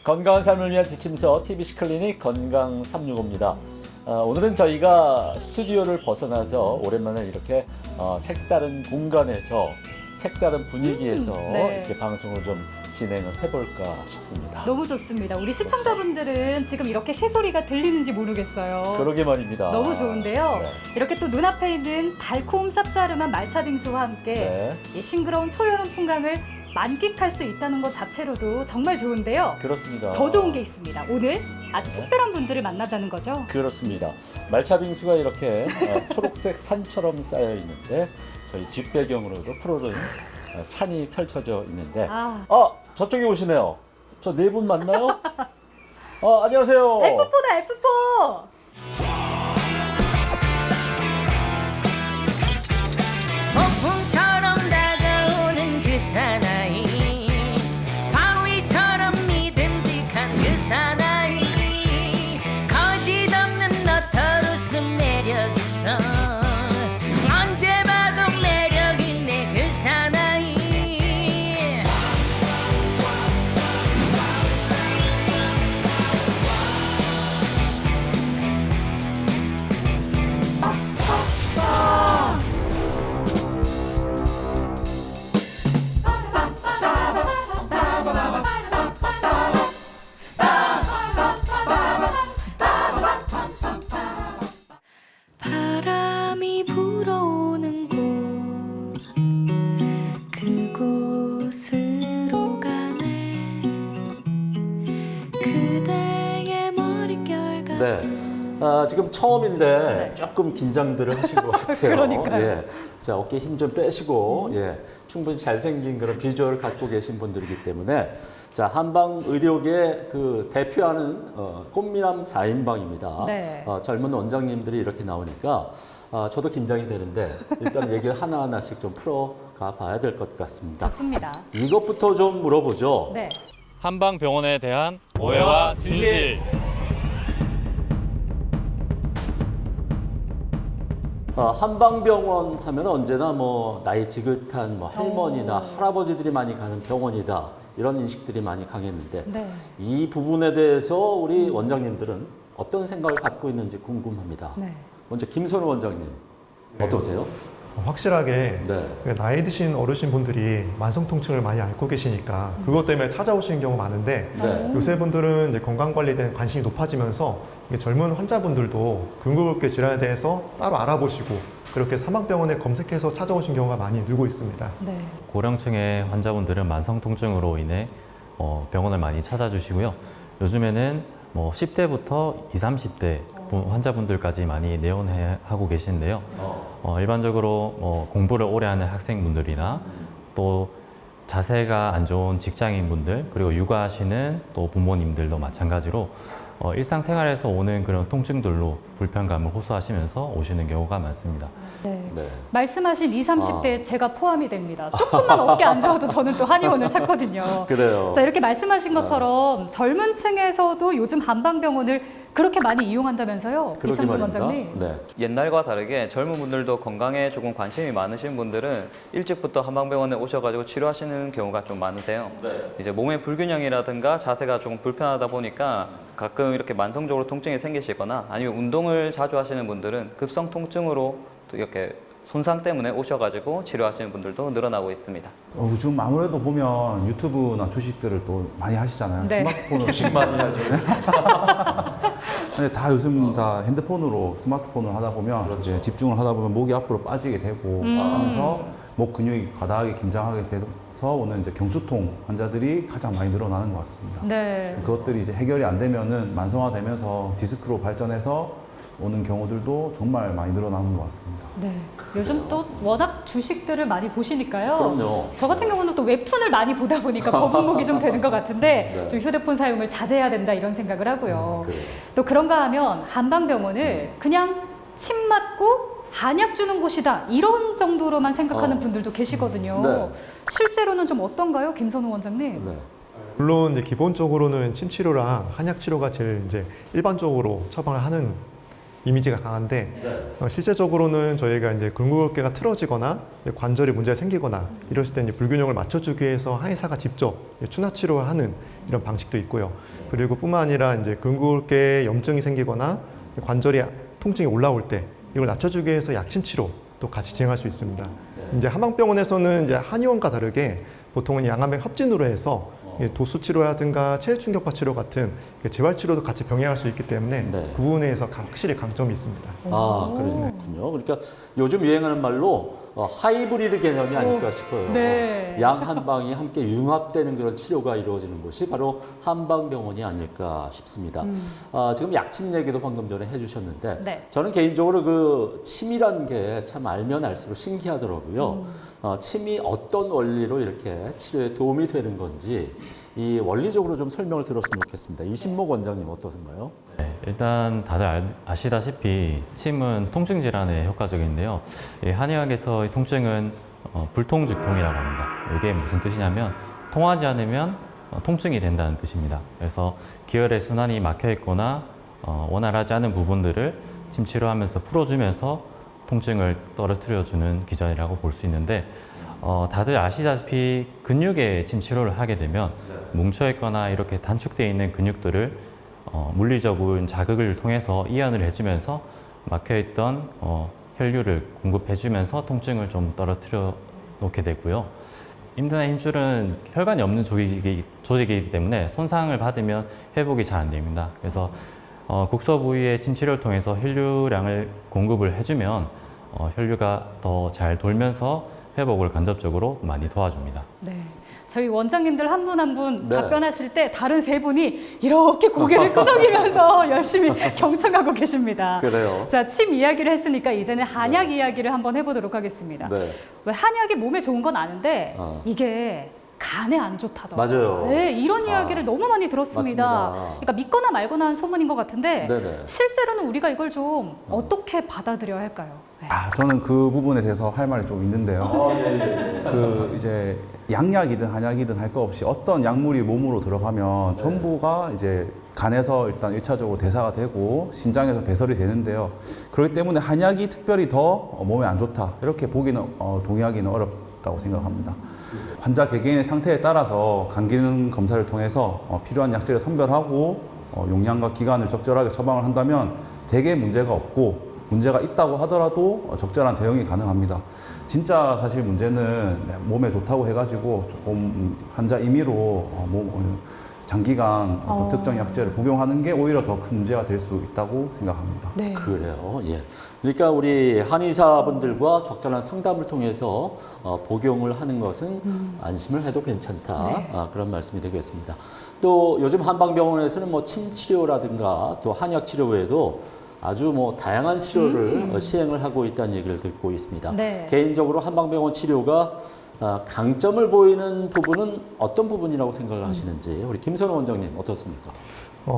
건강한 삶을 위한 지침서 TBC 클리닉 건강 365입니다. 오늘은 저희가 스튜디오를 벗어나서 오랜만에 이렇게 색다른 공간에서 색다른 분위기에서 네. 이렇게 방송을 좀 진행을 해볼까 싶습니다. 너무 좋습니다. 우리 시청자분들은 지금 이렇게 새소리가 들리는지 모르겠어요. 그러게 말입니다. 너무 좋은데요. 네. 이렇게 또 눈앞에 있는 달콤 쌉싸름한 말차 빙수와 함께 네. 이 싱그러운 초여름 풍광을 만끽할 수 있다는 것 자체로도 정말 좋은데요. 그렇습니다. 더 좋은 게 있습니다. 오늘 아주 특별한 분들을 만난다는 거죠. 그렇습니다. 말차 빙수가 이렇게 초록색 산처럼 쌓여 있는데 저희 뒷배경으로도 푸르른 산이 펼쳐져 있는데 저쪽에 오시네요. 저 네 분 맞나요? 안녕하세요. 엘프포다 엘프포. 폭풍처럼 다가오는 그 사나이 바위처럼 믿음직한 그 사나이 거짓없는 너털웃음 매력있어 언제 봐도 매력있네 그 사나이 바람이 불어오는 곳 그곳으로 가네 그대의 머릿결 같은 네. 지금 처음인데 네. 조금 긴장들을 하신 것 같아요. 그러니까요. 예. 자, 어깨 힘 좀 빼시고, 충분히 잘생긴 그런 비주얼을 갖고 계신 분들이기 때문에, 자, 한방 의료계 그 대표하는 꽃미남 4인방입니다. 네. 젊은 원장님들이 이렇게 나오니까, 저도 긴장이 되는데, 일단 얘기를 하나하나씩 좀 풀어가 봐야 될 것 같습니다. 좋습니다. 이것부터 좀 물어보죠. 네. 한방병원에 대한 오해와 진실. 한방병원 하면 언제나 뭐 나이 지긋한 뭐 할머니나 할아버지들이 많이 가는 병원이다 이런 인식들이 많이 강했는데 네. 이 부분에 대해서 우리 원장님들은 어떤 생각을 갖고 있는지 궁금합니다. 네. 먼저 김선우 원장님 어떠세요? 확실하게 네. 나이 드신 어르신 분들이 만성 통증을 많이 앓고 계시니까 그것 때문에 찾아오시는 경우 많은데 네. 요새 분들은 이제 건강 관리에 대한 관심이 높아지면서 이게 젊은 환자분들도 근골격계 질환에 대해서 따로 알아보시고 그렇게 사망병원에 검색해서 찾아오신 경우가 많이 늘고 있습니다. 네. 고령층의 환자분들은 만성 통증으로 인해 병원을 많이 찾아주시고요. 요즘에는 뭐 10대부터 20, 30대 환자분들까지 많이 내원하고 계신데요. 일반적으로 공부를 오래 하는 학생분들이나 또 자세가 안 좋은 직장인분들 그리고 육아하시는 또 부모님들도 마찬가지로 일상생활에서 오는 그런 통증들로 불편감을 호소하시면서 오시는 경우가 많습니다. 네. 네. 말씀하신 20, 30대 제가 포함이 됩니다. 조금만 어깨 안 좋아도 저는 또 한의원을 찾거든요. 그래요. 자, 이렇게 말씀하신 것처럼 젊은 층에서도 요즘 한방병원을 그렇게 많이 이용한다면서요? 그러게 이창준 말입니다. 원장님. 네. 옛날과 다르게 젊은 분들도 건강에 조금 관심이 많으신 분들은 일찍부터 한방병원에 오셔가지고 치료하시는 경우가 좀 많으세요. 이제 몸의 불균형이라든가 자세가 조금 불편하다 보니까 가끔 이렇게 만성적으로 통증이 생기시거나 아니면 운동을 자주 하시는 분들은 급성 통증으로 또 이렇게 손상 때문에 오셔가지고 치료하시는 분들도 늘어나고 있습니다. 요즘 아무래도 보면 유튜브나 주식들을 또 많이 하시잖아요. 네. 스마트폰으로. 주식 많이 하죠. 근데 다 요즘 다 핸드폰으로 스마트폰을 하다 보면 그렇죠. 이제 집중을 하다 보면 목이 앞으로 빠지게 되고 하면서 목 근육이 과다하게 긴장하게 돼서 오는 이제 경추통 환자들이 가장 많이 늘어나는 것 같습니다. 네. 그것들이 이제 해결이 안 되면은 만성화되면서 디스크로 발전해서 오는 경우들도 정말 많이 늘어나는 것 같습니다. 네. 요즘 또 워낙 주식들을 많이 보시니까요. 그럼요. 저 같은 경우는 또 웹툰을 많이 보다 보니까 거북목이 좀 되는 것 같은데 네. 좀 휴대폰 사용을 자제해야 된다 이런 생각을 하고요. 그래요. 또 그런가 하면 한방병원을 그냥 침 맞고 한약 주는 곳이다 이런 정도로만 생각하는 분들도 계시거든요. 네. 실제로는 좀 어떤가요, 김선우 원장님? 네. 물론 이제 기본적으로는 침 치료랑 한약 치료가 제일 이제 일반적으로 처방을 하는 이미지가 강한데 실제적으로는 저희가 이제 근골격계가 틀어지거나 관절에 문제가 생기거나 이랬을 때 이제 불균형을 맞춰주기 위해서 한의사가 직접 추나 치료를 하는 이런 방식도 있고요. 그리고 뿐만 아니라 이제 근골격계에 염증이 생기거나 관절이 통증이 올라올 때 이걸 낮춰주기 위해서 약침 치료도 같이 진행할 수 있습니다. 이제 한방병원에서는 이제 한의원과 다르게 보통은 양압맥 협진으로 해서 도수 치료라든가 체해 충격파 치료 같은 재활 치료도 같이 병행할 수 있기 때문에 네. 그 부분에서 확실히 강점이 있습니다. 아, 그렇군요. 그러니까 요즘 유행하는 말로 하이브리드 개념이 아닐까 싶어요. 네. 양 한방이 함께 융합되는 그런 치료가 이루어지는 곳이 바로 한방병원이 아닐까 싶습니다. 지금 약침 얘기도 방금 전에 해주셨는데 네. 저는 개인적으로 그 침이라는 게 참 알면 알수록 신기하더라고요. 침이 어떤 원리로 이렇게 치료에 도움이 되는 건지 이 원리적으로 좀 설명을 들었으면 좋겠습니다. 이신목 원장님 어떠신가요? 네, 일단 다들 아시다시피 침은 통증 질환에 효과적인데요. 이 한의학에서 이 통증은 불통즉통이라고 합니다. 이게 무슨 뜻이냐면 통하지 않으면 통증이 된다는 뜻입니다. 그래서 기혈의 순환이 막혀 있거나 원활하지 않은 부분들을 침 치료하면서 풀어주면서 통증을 떨어뜨려주는 기전이라고 볼 수 있는데 다들 아시다시피 근육에 침 치료를 하게 되면 뭉쳐있거나 이렇게 단축되어 있는 근육들을 물리적인 자극을 통해서 이완을 해주면서 막혀있던 혈류를 공급해주면서 통증을 좀 떨어뜨려 놓게 되고요. 임대나 힘줄은 혈관이 없는 조직이기 때문에 손상을 받으면 회복이 잘 안 됩니다. 그래서 국소 부위에 침 치료를 통해서 혈류량을 공급을 해주면 혈류가 더 잘 돌면서 회복을 간접적으로 많이 도와줍니다. 네. 저희 원장님들 한 분 한 분 네. 답변하실 때 다른 세 분이 이렇게 고개를 끄덕이면서 열심히 경청하고 계십니다. 그래요. 자, 침 이야기를 했으니까 이제는 한약 이야기를 한번 해보도록 하겠습니다. 네. 왜 한약이 몸에 좋은 건 아는데 이게 간에 안 좋다더라고요. 맞아요. 네, 이런 이야기를 너무 많이 들었습니다. 맞습니다. 그러니까 믿거나 말거나 한 소문인 것 같은데 네네. 실제로는 우리가 이걸 좀 어떻게 받아들여야 할까요? 네. 저는 그 부분에 대해서 할 말이 좀 있는데요. 그 이제 양약이든 한약이든 할 거 없이 어떤 약물이 몸으로 들어가면 전부가 이제 간에서 일단 1차적으로 대사가 되고 신장에서 배설이 되는데요. 그렇기 때문에 한약이 특별히 더 몸에 안 좋다 이렇게 보기는 동의하기는 어렵다고 생각합니다. 환자 개개인의 상태에 따라서 간 기능 검사를 통해서 필요한 약재를 선별하고 용량과 기간을 적절하게 처방을 한다면 대개 문제가 없고 문제가 있다고 하더라도 적절한 대응이 가능합니다. 진짜 사실 문제는 몸에 좋다고 해가지고 조금 환자 임의로 장기간 어떤 특정 약재를 복용하는 게 오히려 더 큰 문제가 될 수 있다고 생각합니다. 네. 그래요. 예. 그러니까 우리 한의사분들과 적절한 상담을 통해서 복용을 하는 것은 안심을 해도 괜찮다. 네. 그런 말씀이 되겠습니다. 또 요즘 한방병원에서는 뭐 침 치료라든가 또 한약 치료 외에도 아주 뭐 다양한 치료를 시행을 하고 있다는 얘기를 듣고 있습니다. 네. 개인적으로 한방병원 치료가 강점을 보이는 부분은 어떤 부분이라고 생각을 하시는지 우리 김선호 원장님 어떻습니까?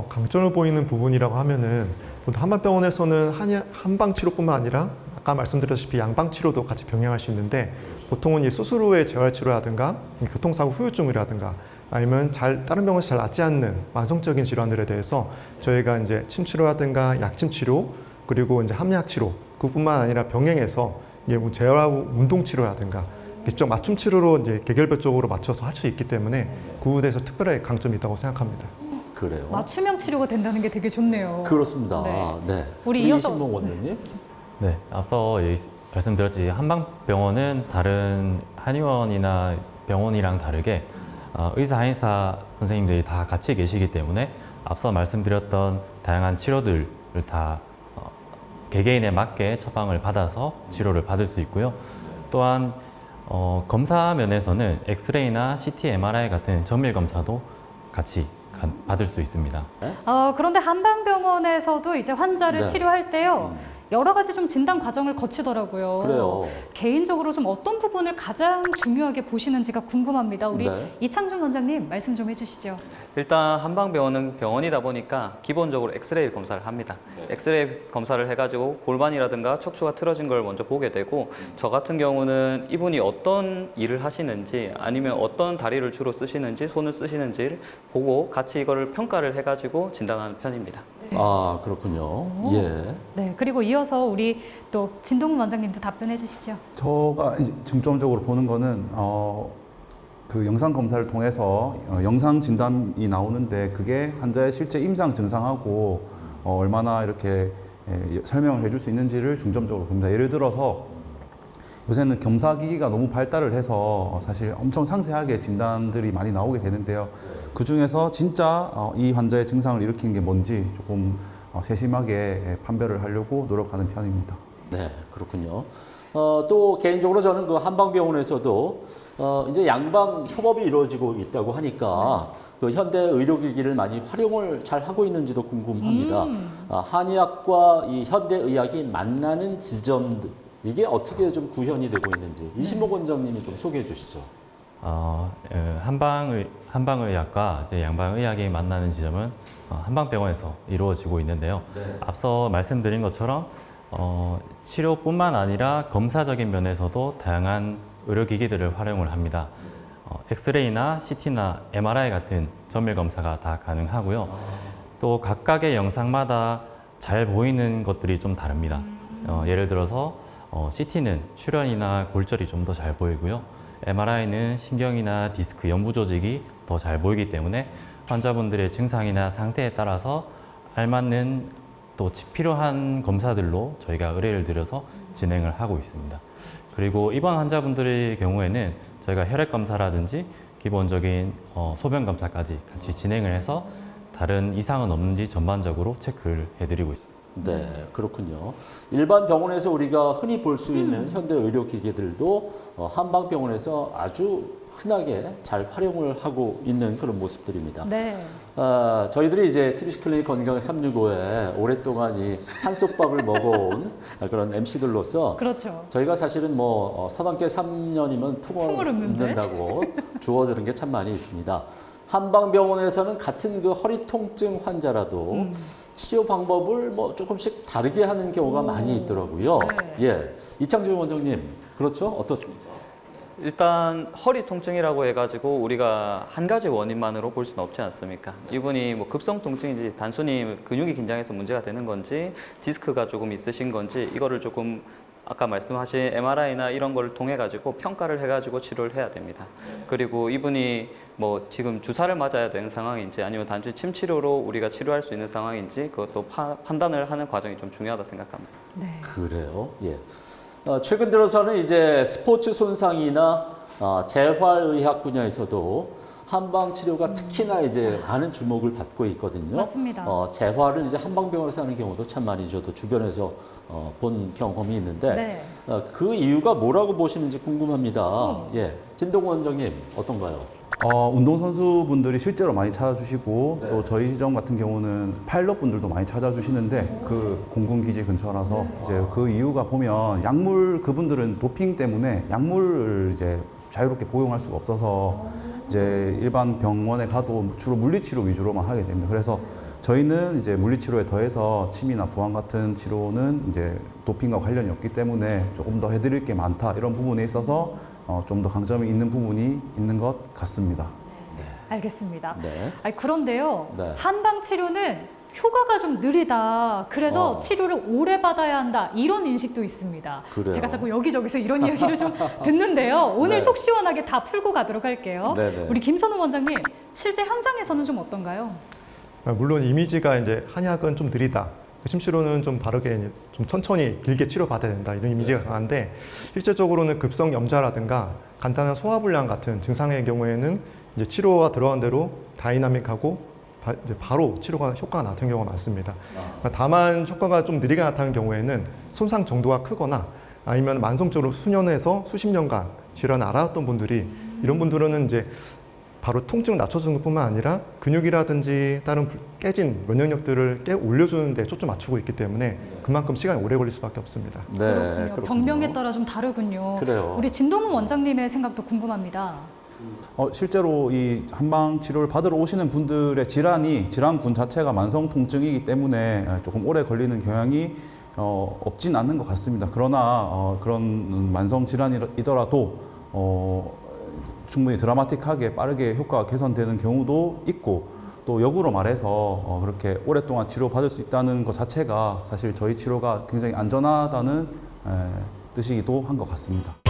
강점을 보이는 부분이라고 하면은 한방병원에서는 한방 치료뿐만 아니라 아까 말씀드렸다시피 양방 치료도 같이 병행할 수 있는데 보통은 이 수술 후의 재활 치료라든가 교통사고 후유증이라든가 아니면 다른 병원에서 잘 낫지 않는 만성적인 질환들에 대해서 저희가 이제 침 치료라든가 약침 치료 그리고 이제 함약 치료 그뿐만 아니라 병행해서 이게 재활 후 운동 치료라든가 일정 맞춤 치료로 이제 개결별적으로 맞춰서 할 수 있기 때문에 그 부분에서 특별하게 강점이 있다고 생각합니다. 그래요. 맞춤형 치료가 된다는 게 되게 좋네요. 그렇습니다. 네. 네. 우리 이어서 이신봉 원장님. 네, 앞서 말씀드렸지 한방병원은 다른 한의원이나 병원이랑 다르게 의사, 한의사 선생님들이 다 같이 계시기 때문에 앞서 말씀드렸던 다양한 치료들을 다 개개인에 맞게 처방을 받아서 치료를 받을 수 있고요. 또한 검사 면에서는 엑스레이나 CT, MRI 같은 정밀 검사도 같이 받을 수 있습니다. 그런데 한방병원에서도 이제 환자를 네. 치료할 때요. 여러 가지 좀 진단 과정을 거치더라고요. 그래요. 개인적으로 좀 어떤 부분을 가장 중요하게 보시는지가 궁금합니다. 우리 네. 이창준 원장님 말씀 좀 해주시죠. 일단 한방병원은 병원이다 보니까 기본적으로 엑스레이 검사를 합니다. 엑스레이 검사를 해가지고 골반이라든가 척추가 틀어진 걸 먼저 보게 되고 저 같은 경우는 이분이 어떤 일을 하시는지 아니면 어떤 다리를 주로 쓰시는지 손을 쓰시는지를 보고 같이 이거를 평가를 해가지고 진단하는 편입니다. 아, 그렇군요. 예. 네, 그리고 이어서 우리 또 진동훈 원장님도 답변해 주시죠. 제가 이제 중점적으로 보는 거는 그 영상 검사를 통해서 영상 진단이 나오는데 그게 환자의 실제 임상 증상하고 얼마나 이렇게 설명을 해줄 수 있는지를 중점적으로 봅니다. 예를 들어서 요새는 검사기기가 너무 발달을 해서 사실 엄청 상세하게 진단들이 많이 나오게 되는데요. 그 중에서 진짜 이 환자의 증상을 일으키는 게 뭔지 조금 세심하게 판별을 하려고 노력하는 편입니다. 네, 그렇군요. 또 개인적으로 저는 그 한방병원에서도 이제 양방 협업이 이루어지고 있다고 하니까 그 현대 의료기기를 많이 활용을 잘 하고 있는지도 궁금합니다. 한의학과 이 현대의학이 만나는 지점들 이게 어떻게 좀 구현이 되고 있는지 이신목 원장님이 좀 소개해 주시죠. 한방의학과 이제 양방의학이 만나는 지점은 한방병원에서 이루어지고 있는데요. 앞서 말씀드린 것처럼 치료뿐만 아니라 검사적인 면에서도 다양한 의료기기들을 활용을 합니다. 엑스레이나 CT나 MRI 같은 정밀 검사가 다 가능하고요. 또 각각의 영상마다 잘 보이는 것들이 좀 다릅니다. 예를 들어서 CT는 출혈이나 골절이 좀 더 잘 보이고요. MRI는 신경이나 디스크 연부 조직이 더 잘 보이기 때문에 환자분들의 증상이나 상태에 따라서 알맞는 또 필요한 검사들로 저희가 의뢰를 드려서 진행을 하고 있습니다. 그리고 입원 환자분들의 경우에는 저희가 혈액 검사라든지 기본적인 소변 검사까지 같이 진행을 해서 다른 이상은 없는지 전반적으로 체크를 해드리고 있습니다. 네, 그렇군요. 일반 병원에서 우리가 흔히 볼 수 있는 현대 의료기기들도 한방병원에서 아주 흔하게 잘 활용을 하고 있는 그런 모습들입니다. 네. 저희들이 이제 TBC 클리닉 건강 365에 오랫동안 이 한솥밥을 먹어온 그런 MC들로서 그렇죠. 저희가 사실은 뭐 서당계 3년이면 풍을 읊는다고 주워들은 게 참 많이 있습니다. 한방병원에서는 같은 그 허리 통증 환자라도 치료 방법을 뭐 조금씩 다르게 하는 경우가 많이 있더라고요. 네. 예, 이창준 원장님, 그렇죠? 어떻습니까? 일단 허리 통증이라고 해가지고 우리가 한 가지 원인만으로 볼 수는 없지 않습니까? 이분이 뭐 급성 통증인지 단순히 근육이 긴장해서 문제가 되는 건지 디스크가 조금 있으신 건지 이거를 조금 아까 말씀하신 MRI나 이런 걸 통해 가지고 평가를 해가지고 치료를 해야 됩니다. 그리고 이분이 뭐 지금 주사를 맞아야 되는 상황인지 아니면 단순히 침 치료로 우리가 치료할 수 있는 상황인지 그것도 판단을 하는 과정이 좀 중요하다 생각합니다. 네. 그래요. 예. 최근 들어서는 이제 스포츠 손상이나 재활의학 분야에서도 한방 치료가 특히나 이제 많은 주목을 받고 있거든요. 맞습니다. 재활을 이제 한방병원에서 하는 경우도 참 많이 저도 주변에서 본 경험이 있는데 네. 그 이유가 뭐라고 보시는지 궁금합니다. 예, 진동 원장님 어떤가요? 운동선수분들이 실제로 많이 찾아주시고 또 저희 지점 같은 경우는 파일럿 분들도 많이 찾아주시는데 그 공군기지 근처라서 이제 그 이유가 보면 약물 그분들은 도핑 때문에 약물을 이제 자유롭게 복용할 수가 없어서 이제 일반 병원에 가도 주로 물리치료 위주로만 하게 됩니다. 그래서 저희는 이제 물리치료에 더해서 침이나 부항 같은 치료는 이제 도핑과 관련이 없기 때문에 조금 더 해드릴 게 많다 이런 부분에 있어서 좀 더 강점이 있는 부분이 있는 것 같습니다. 알겠습니다. 네. 아니, 그런데요, 네. 한방 치료는 효과가 좀 느리다. 그래서 치료를 오래 받아야 한다. 이런 인식도 있습니다. 그래요? 제가 자꾸 여기저기서 이런 이야기를 좀 듣는데요. 오늘 네. 속 시원하게 다 풀고 가도록 할게요. 네네. 우리 김선우 원장님, 실제 현장에서는 좀 어떤가요? 물론 이미지가 이제 한약은 좀 느리다. 침치료는 좀 바르게 좀 천천히 길게 치료받아야 된다 이런 이미지가 강한데 실질적으로는 급성 염좌라든가 간단한 소화불량 같은 증상의 경우에는 이제 치료가 들어간 대로 다이나믹하고 이제 바로 치료가 효과가 나타나는 경우가 많습니다. 다만 효과가 좀 느리게 나타나는 경우에는 손상 정도가 크거나 아니면 만성적으로 수년에서 수십 년간 질환을 앓아왔던 분들이 이런 분들은 이제 바로 통증을 낮춰주는 것뿐만 아니라 근육이라든지 다른 깨진 면역력들을 올려주는 데 초점 맞추고 있기 때문에 그만큼 시간이 오래 걸릴 수밖에 없습니다. 네, 그렇군요. 병명에 따라 좀 다르군요. 그래요. 우리 진동훈 원장님의 생각도 궁금합니다. 실제로 이 한방 치료를 받으러 오시는 분들의 질환군 자체가 만성 통증이기 때문에 조금 오래 걸리는 경향이 없진 않는 것 같습니다. 그러나 그런 만성 질환이더라도 충분히 드라마틱하게 빠르게 효과가 개선되는 경우도 있고 또 역으로 말해서 그렇게 오랫동안 치료받을 수 있다는 것 자체가 사실 저희 치료가 굉장히 안전하다는 뜻이기도 한 것 같습니다.